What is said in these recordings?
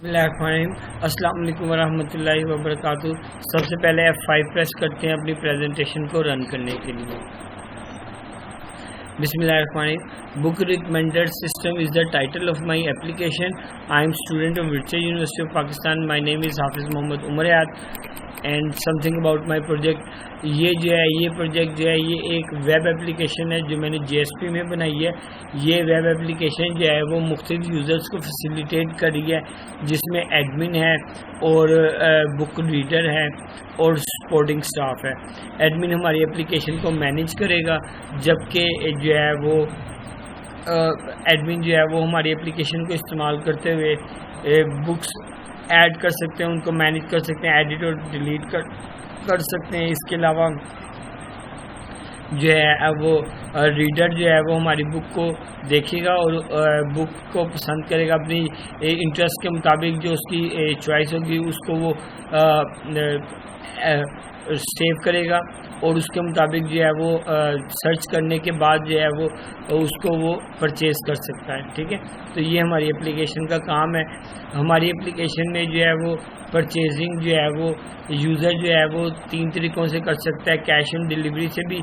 अस्सलाम वालेकुम वरहमतुल्लाहि वबरकातुहू। सबसे पहले F5 प्रेस करते हैं अपनी प्रेजेंटेशन को रन करने के लिए। बिस्मिल्लाहिर्रहमानिर्रहीम। Book recommended system is the title of my application. I am student of Virtual University of Pakistan. My name is Hafiz Mohammad Umar and something about my project. ये प्रोजेक्ट जो है ये एक वेब एप्लीकेशन है जो मैंने JSP में बनाई है। ये वेब एप्लीकेशन जो है वो मुख्तलिफ यूज़र्स को फैसिलिटेट कर रही है, जिसमें एडमिन है और बुक रीडर है और सपोर्टिंग स्टाफ है। एडमिन हमारी एप्लीकेशन को मैनेज करेगा, जबकि जो है वो एडमिन जो है वो हमारी एप्लीकेशन को इस्तेमाल करते हुए बुक्स ऐड कर सकते हैं, उनको मैनेज कर सकते हैं, एडिट और डिलीट कर सकते हैं। इसके अलावा जो है वो रीडर जो है वो हमारी बुक को देखेगा और बुक को पसंद करेगा, अपनी इंटरेस्ट के मुताबिक जो उसकी चॉइस होगी उसको वो सेव करेगा और उसके मुताबिक जो है वो सर्च करने के बाद जो है वो उसको वो परचेज़ कर सकता है। ठीक है, तो ये हमारी एप्लीकेशन का काम है। हमारी एप्लीकेशन में जो है वो परचेजिंग जो है वो यूज़र जो है वो 3 तरीक़ों से कर सकता है। कैश ऑन डिलीवरी से भी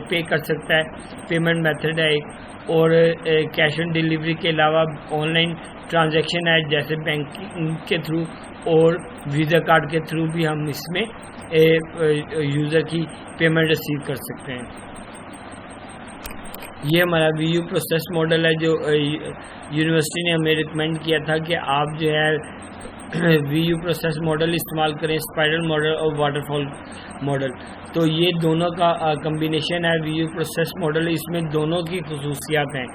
पे कर सकता है, पेमेंट मेथड है एक, और कैश ऑन डिलीवरी के अलावा ऑनलाइन ट्रांजैक्शन है जैसे बैंकिंग के थ्रू और वीज़ा कार्ड के थ्रू भी हम इसमें यूज़र की पेमेंट रिसीव कर सकते हैं। ये हमारा VU प्रोसेस मॉडल है जो यूनिवर्सिटी ने हमें रिकमेंड किया था कि आप जो है VU प्रोसेस मॉडल इस्तेमाल करें, स्पाइरल मॉडल और वाटरफॉल मॉडल। तो ये दोनों का कम्बिनेशन है VU प्रोसेस मॉडल। इसमें दोनों की खसूसियात हैं,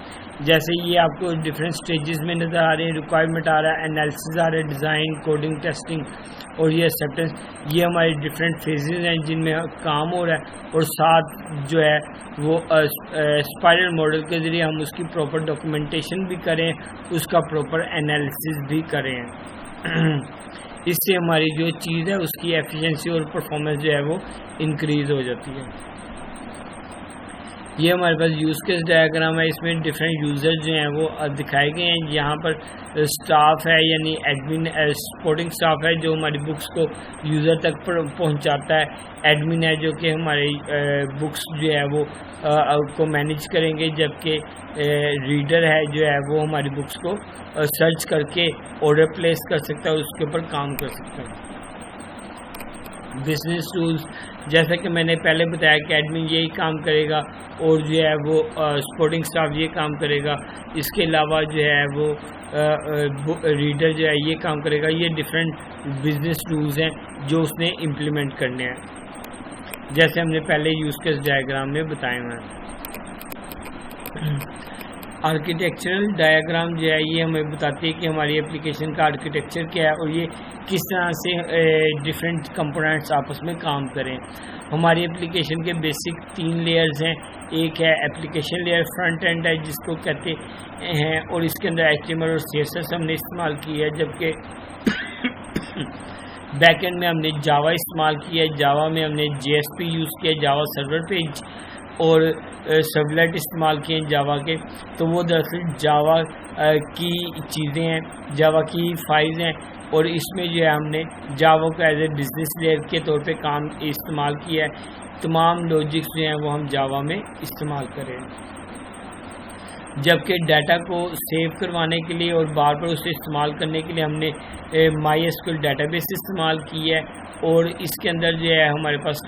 जैसे ये आपको डिफरेंट स्टेजेस में नज़र आ रहे हैं। रिक्वायरमेंट आ रहा है, एनालिसिस आ रहा है, डिज़ाइन, कोडिंग, टेस्टिंग और ये एक्सेप्टेंस। ये हमारे डिफरेंट फेजेस हैं जिनमें काम हो रहा है, और साथ जो है वो स्पाइरल मॉडल के ज़रिए हम उसकी प्रॉपर डॉक्यूमेंटेशन भी करें, उसका प्रॉपर एनालिसिस भी करें। इससे हमारी जो चीज़ है उसकी एफिशिएंसी और परफॉर्मेंस जो है वो इंक्रीज़ हो जाती है। ये हमारे पास यूज़ केस डायग्राम है, इसमें डिफरेंट यूज़र जो हैं वो दिखाए गए हैं। यहाँ पर स्टाफ है, यानी एडमिन सपोर्टिंग स्टाफ है जो हमारी बुक्स को यूज़र तक पहुँचाता है। एडमिन है जो कि हमारे बुक्स जो है वो को मैनेज करेंगे, जबकि रीडर है जो है वो हमारी बुक्स को सर्च करके ऑर्डर प्लेस कर सकता है, उसके ऊपर काम कर सकता है। बिजनेस टूल्स, जैसा कि मैंने पहले बताया कि एडमिन यही काम करेगा और जो है वो सपोर्टिंग स्टाफ ये काम करेगा। इसके अलावा जो है वो रीडर जो है ये काम करेगा। ये डिफरेंट बिजनेस टूल्स हैं जो उसने इम्प्लीमेंट करने हैं, जैसे हमने पहले यूज़ केस डायग्राम में बताए हुए हैं। आर्किटेक्चरल डायग्राम जो है ये हमें बताती है कि हमारी एप्लीकेशन का आर्किटेक्चर क्या है और ये किस तरह से डिफरेंट कंपोनेंट्स आपस में काम करें। हमारी एप्लीकेशन के बेसिक 3 लेयर्स हैं। एक है एप्लीकेशन लेयर, फ्रंट एंड है जिसको कहते हैं, और इसके अंदर HTML और CSS हमने इस्तेमाल की है, जबकि बैक एंड में हमने जावा इस्तेमाल किया है। जावा में हमने JSP यूज़ किया, जावा सर्वर पेज और सर्वलेट इस्तेमाल किए हैं जावा के। तो वो दरअसल जावा की चीज़ें हैं, जावा की फाइल्स हैं, और इसमें जो है हमने जावा को एज ए बिज़नेस लेयर के तौर पे काम इस्तेमाल किया है। तमाम लॉजिक्स जो हैं वो हम जावा में इस्तेमाल करें, जबकि डाटा को सेव करवाने के लिए और बार बार उसे इस्तेमाल करने के लिए हमने MySQL डेटाबेस इस्तेमाल की है, और इसके अंदर जो है हमारे पास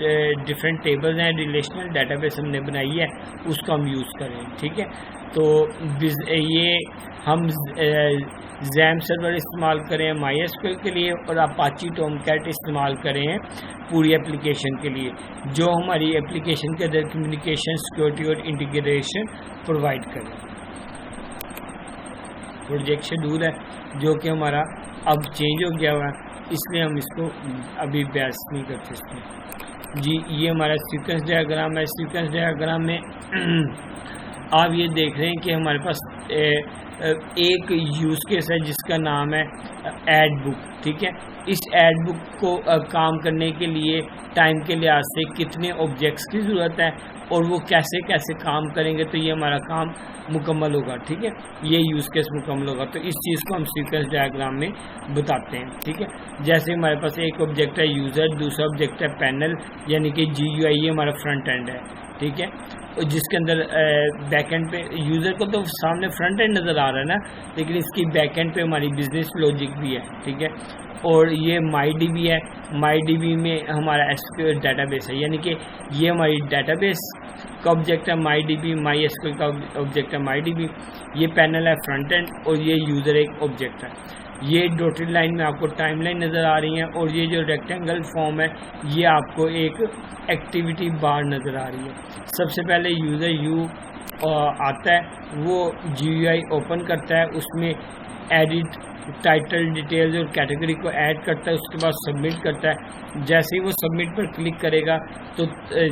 डिफरेंट टेबल्स हैं, रिलेशनल डेटाबेस हमने बनाई है, उसको हम यूज़ करें। ठीक है, तो ये हम XAMPP सर्वर इस्तेमाल करें MySQL के लिए, और Apache Tomcat इस्तेमाल करें पूरी एप्लीकेशन के लिए, जो हमारी एप्लीकेशन के अंदर कम्युनिकेशन, सिक्योरिटी और इंटीग्रेशन प्रोवाइड करें। प्रोजेक्ट शेड्यूल है जो कि हमारा अब चेंज हो गया हुआ है, इसलिए हम इसको अभी बहस नहीं करते इसमें। जी, ये हमारा सीक्वेंस डायग्राम है। सीक्वेंस डायग्राम में आप ये देख रहे हैं कि हमारे पास एक यूज़ केस है जिसका नाम है ऐड बुक। ठीक है, इस ऐड बुक को काम करने के लिए टाइम के लिहाज से कितने ऑब्जेक्ट्स की ज़रूरत है और वो कैसे कैसे काम करेंगे तो ये हमारा काम मुकम्मल होगा, ठीक है, ये यूज़ केस मुकम्मल होगा। तो इस चीज़ को हम सीक्वेंस डायग्राम में बताते हैं, ठीक है। जैसे हमारे पास एक ऑब्जेक्ट है यूज़र, दूसरा ऑब्जेक्ट है पैनल यानी कि GUI, ये हमारा फ्रंट एंड है, ठीक है, और जिसके अंदर बैक एंड पे यूज़र को तो सामने फ्रंट एंड नज़र आ रहा है ना, लेकिन इसकी बैक एंड पे हमारी बिजनेस लॉजिक भी है, ठीक है। और ये MyDB है, MyDB में हमारा SQL डाटाबेस है, यानी कि ये हमारी डाटाबेस का ऑब्जेक्ट है MyDB, MySQL का ऑब्जेक्ट है MyDB, ये पैनल है फ्रंट एंड और ये यूज़र एक ऑब्जेक्ट है। ये डॉटेड लाइन में आपको टाइमलाइन नज़र आ रही है और ये जो रेक्टेंगल फॉर्म है ये आपको एक एक्टिविटी बार नज़र आ रही है। सबसे पहले यूज़र यू आता है, वो GUI ओपन करता है, उसमें एडिट टाइटल डिटेल्स और कैटेगरी को ऐड करता है, उसके बाद सबमिट करता है। जैसे ही वो सबमिट पर क्लिक करेगा तो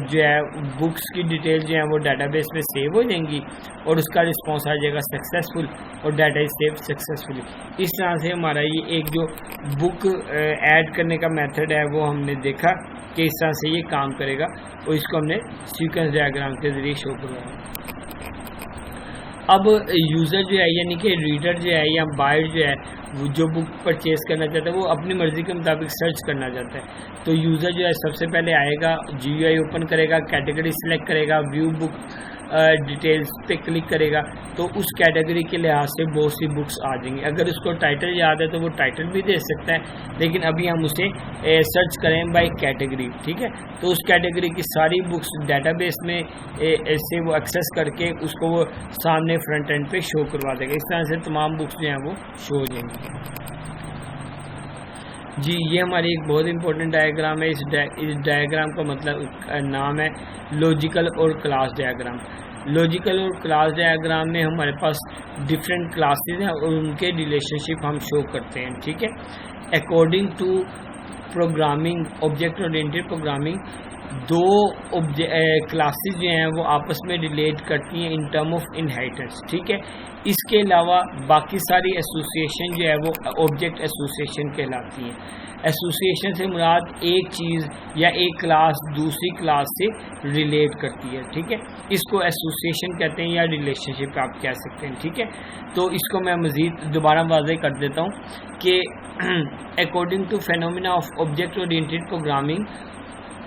जो है बुक्स की डिटेल जो है वो डाटाबेस में सेव हो जाएंगी और उसका रिस्पॉन्स आ जाएगा सक्सेसफुल और डाटा इज सेव सक्सेसफुली। इस तरह से हमारा ये एक जो बुक ऐड करने का मेथड है वो हमने देखा कि इस तरह से ये काम करेगा और इसको हमने सीक्वेंस डायग्राम के ज़रिए शो करवाया। अब यूज़र जो है यानी कि रीडर जो है या बायर जो है वो जो बुक परचेज़ करना चाहता है वो अपनी मर्ज़ी के मुताबिक सर्च करना चाहता है। तो यूज़र जो है सबसे पहले आएगा, GUI ओपन करेगा, कैटेगरी सिलेक्ट करेगा, व्यू बुक डिटेल्स पे क्लिक करेगा तो उस कैटेगरी के लिहाज से बहुत सी बुक्स आ जाएंगी। अगर उसको टाइटल याद है तो वो टाइटल भी दे सकता है, लेकिन अभी हम उसे सर्च करें बाय कैटेगरी, ठीक है। तो उस कैटेगरी की सारी बुक्स डाटाबेस में ऐसे वो एक्सेस करके उसको वो सामने फ्रंट एंड पे शो करवा देगा। इस तरह से तमाम बुक्स जो हैं वो शो हो जाएंगी। जी, ये हमारी एक बहुत इंपॉर्टेंट डायग्राम है। इस डायग्राम का मतलब नाम है लॉजिकल और क्लास डायग्राम। लॉजिकल और क्लास डायग्राम में हमारे पास डिफरेंट क्लासेस हैं और उनके रिलेशनशिप हम शो करते हैं, ठीक है। According to programming, object oriented programming, दो क्लासेस जो हैं वो आपस में रिलेट करती हैं इन टर्म ऑफ इनहेरिटेंस, ठीक है। इसके अलावा बाकी सारी एसोसिएशन जो है वो ऑब्जेक्ट एसोसिएशन कहलाती हैं। एसोसिएशन से मुराद एक चीज़ या एक क्लास दूसरी क्लास से रिलेट करती है, ठीक है। इसको एसोसिएशन कहते हैं या रिलेशनशिप आप कह सकते हैं, ठीक है। तो इसको मैं मज़ीद दोबारा वाज़ेह कर देता हूँ कि according to phenomena of object oriented programming,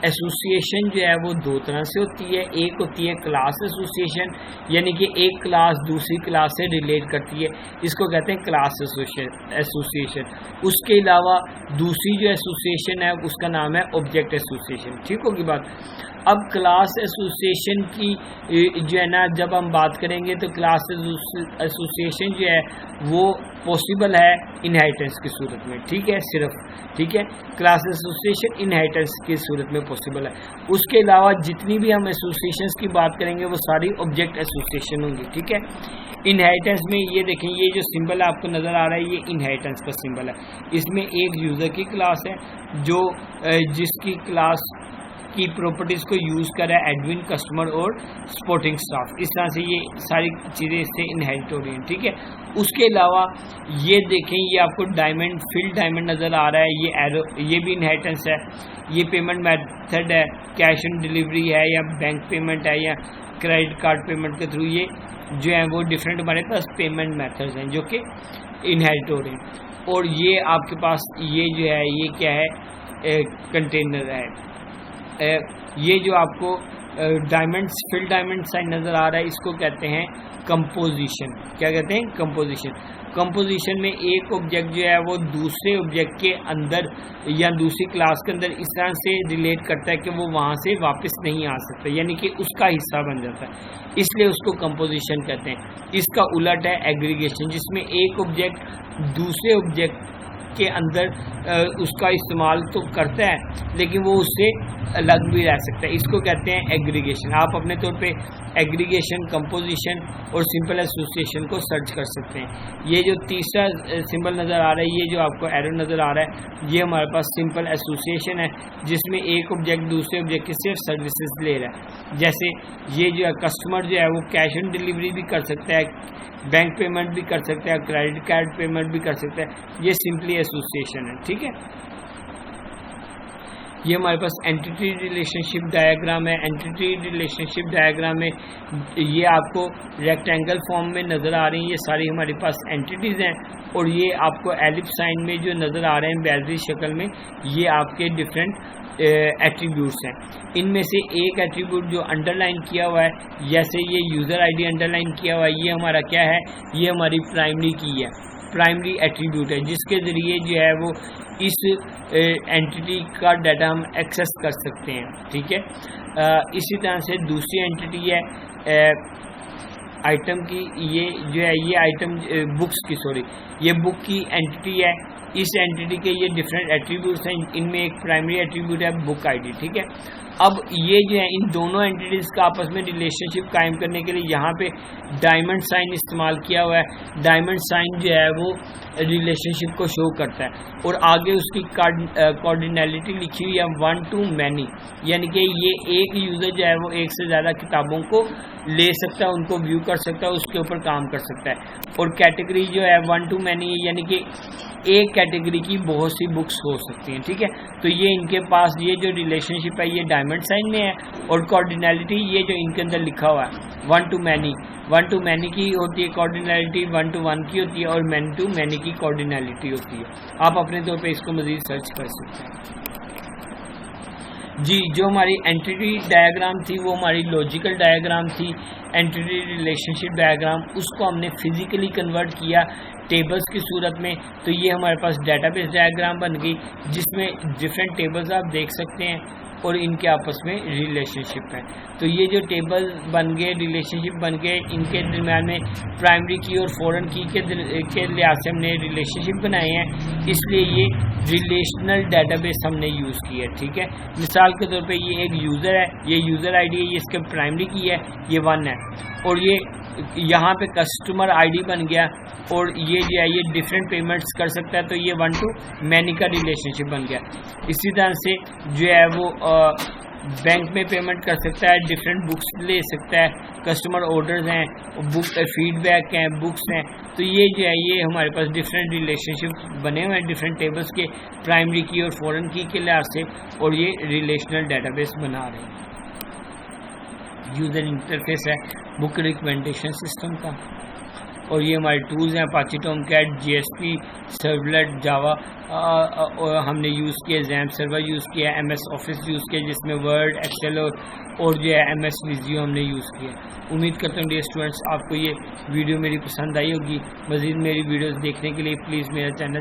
association जो है वो दो तरह से होती है। एक होती है क्लास एसोसिएशन, यानी कि एक क्लास दूसरी क्लास से रिलेट करती है, इसको कहते हैं क्लास एसोसिएशन। उसके अलावा दूसरी जो एसोसिएशन है उसका नाम है ऑब्जेक्ट एसोसिएशन, ठीक होगी बात। अब क्लास एसोसिएशन की जो है ना, जब हम बात करेंगे तो क्लास एसोसिएशन जो है वो पॉसिबल है इनहेरिटेंस की सूरत में, ठीक है, सिर्फ, ठीक है। क्लास एसोसिएशन इनहेरिटेंस की सूरत में पॉसिबल है। उसके अलावा जितनी भी हम एसोसिएशंस की बात करेंगे वो सारी ऑब्जेक्ट एसोसिएशन होंगी, ठीक है। इनहेरिटेंस में ये देखें, ये जो सिंबल आपको नज़र आ रहा है ये इनहेरिटेंस का सिंबल है। इसमें एक यूज़र की क्लास है जो जिसकी क्लास की प्रॉपर्टीज़ को यूज़ कर रहा है एडमिन, कस्टमर और सपोर्टिंग स्टाफ। इस तरह से ये सारी चीज़ें इससे इनहेरिट हो रही हैं, ठीक है। उसके अलावा ये देखें, ये आपको डायमंड, फिल डायमंड नज़र आ रहा है, ये एरो, ये भी इनहेरिटेंस है। ये पेमेंट मेथड है, कैश ऑन डिलीवरी है या बैंक पेमेंट है या क्रेडिट कार्ड पेमेंट के थ्रू, ये जो है वो डिफरेंट हमारे पास पेमेंट मेथड्स हैं जो कि इनहेरिट हो रहे हैं। और ये आपके पास ये जो है ये क्या है, कंटेनर है। ये जो आपको डायमंड्स, फिल डायमंड साइन नज़र आ रहा है, इसको कहते हैं कंपोजिशन। क्या कहते हैं? कंपोजिशन। कंपोजिशन में एक ऑब्जेक्ट जो है वो दूसरे ऑब्जेक्ट के अंदर या दूसरी क्लास के अंदर इस तरह से रिलेट करता है कि वो वहाँ से वापस नहीं आ सकता, यानी कि उसका हिस्सा बन जाता है, इसलिए उसको कंपोजिशन कहते हैं। इसका उलट है एग्रीगेशन, जिसमें एक ऑब्जेक्ट दूसरे ऑब्जेक्ट के अंदर उसका इस्तेमाल तो करता है लेकिन वो उससे अलग भी रह सकता है, इसको कहते हैं एग्रीगेशन। आप अपने तौर पे एग्रीगेशन, कंपोजिशन और सिंपल एसोसिएशन को सर्च कर सकते हैं। ये जो तीसरा सिंबल नज़र आ रहा है, ये जो आपको एरो नज़र आ रहा है, ये हमारे पास सिंपल एसोसिएशन है जिसमें एक ऑब्जेक्ट दूसरे ऑब्जेक्ट की सिर्फ सर्विसेज ले रहा है। जैसे ये जो है कस्टमर जो है वो कैश ऑन डिलीवरी भी कर सकता है, बैंक पेमेंट भी कर सकता है, क्रेडिट कार्ड पेमेंट भी कर सकता है। ये सिंपली एसोसिएशन है, ठीक है। ये हमारे पास एंटिटी रिलेशनशिप डायग्राम है। एंटिटी रिलेशनशिप डायग्राम में ये आपको रेक्टेंगल फॉर्म में नज़र आ रही हैं, ये सारी हमारे पास एंटिटीज़ हैं, और ये आपको एलिप्स साइन में जो नज़र आ रहे हैं बैलरी शक्ल में, ये आपके डिफरेंट एट्रीब्यूट्स हैं। इनमें से एक एट्रीब्यूट जो अंडरलाइन किया हुआ है, जैसे ये यूज़र आईडी अंडरलाइन किया हुआ है, ये हमारा क्या है, ये हमारी प्राइमरी की है, प्राइमरी एट्रीब्यूट है, जिसके ज़रिए जो है वो इस एंटिटी का डाटा हम एक्सेस कर सकते हैं। ठीक है, इसी तरह से दूसरी एंटिटी है आइटम की, ये जो है ये आइटम बुक्स की, सॉरी ये बुक की एंटिटी है। इस एंटिटी के ये डिफरेंट एट्रीब्यूट्स हैं, इनमें एक प्राइमरी एट्रीब्यूट है बुक आईडी। ठीक है, अब ये जो है इन दोनों एंटिटीज़ का आपस में रिलेशनशिप कायम करने के लिए यहाँ पे डायमंड साइन इस्तेमाल किया हुआ है। डायमंड साइन जो है वो रिलेशनशिप को शो करता है, और आगे उसकी कोऑर्डिनैलिटी लिखी हुई है 1 to many, यानी कि ये एक यूज़र जो है वो एक से ज़्यादा किताबों को ले सकता है, उनको व्यू कर सकता है, उसके ऊपर काम कर सकता है। और कैटेगरी जो है 1 to many, यानी कि एक कैटेगरी की बहुत सी बुक्स हो सकती हैं। ठीक है, तो ये इनके पास ये जो रिलेशनशिप है ये डायमंड साइन में है, और कोऑर्डिनैलिटी ये जो इनके अंदर लिखा हुआ है 1 to many, 1 to many की होती है कोऑर्डिनैलिटी, 1 to 1 की होती है, और many to many की कोऑर्डिनैलिटी होती है। आप अपने तौर पे इसको मज़ीद सर्च कर सकते हैं। जी, जो हमारी एंटिटी डायग्राम थी वो हमारी लॉजिकल डायग्राम थी, एंटिटी रिलेशनशिप डायग्राम, उसको हमने फिजिकली कन्वर्ट किया टेबल्स की सूरत में। तो ये हमारे पास डेटाबेस डायग्राम बन गई, जिसमें डिफरेंट टेबल्स आप देख सकते हैं और इनके आपस में रिलेशनशिप है। तो ये जो टेबल बन गए, रिलेशनशिप बन गए, इनके दरम्यान में प्राइमरी की और फॉरेन की के लिहाज से हमने रिलेशनशिप बनाए हैं, इसलिए ये रिलेशनल डेटाबेस हमने यूज़ किया है। ठीक है, मिसाल के तौर पे ये एक यूज़र है, ये यूज़र आईडी है, ये इसके प्राइमरी की है, ये 1 है, और ये यहाँ पे कस्टमर आईडी बन गया, और ये जो है ये डिफरेंट पेमेंट्स कर सकता है, तो ये 1 to many का रिलेशनशिप बन गया। इसी तरह से जो है वो बैंक में पेमेंट कर सकता है, डिफरेंट बुक्स ले सकता है, कस्टमर ऑर्डर्स हैं, बुक फीडबैक हैं, बुक्स हैं, तो ये जो है ये हमारे पास डिफरेंट रिलेशनशिप बने हुए हैं डिफरेंट टेबल्स के, प्राइमरी की और फॉरेन की के लिहाज से, और ये रिलेशनल डेटाबेस बना रहे हैं। यूज़र इंटरफेस है बुक रिकमेंडेशन सिस्टम का, और ये हमारे टूल्स हैं अपाची टॉमकैट, GSP, सर्वलेट, जावा हमने यूज़ किया, जैम सर्वर यूज़ किया, MS ऑफिस यूज़ किया जिसमें वर्ड, एक्सेल और जो है MS विजियो हमने यूज़ किया। उम्मीद करता हूँ डियर स्टूडेंट्स आपको ये वीडियो मेरी पसंद आई होगी। मज़ीद मेरी वीडियोस देखने के लिए प्लीज़ मेरा चैनल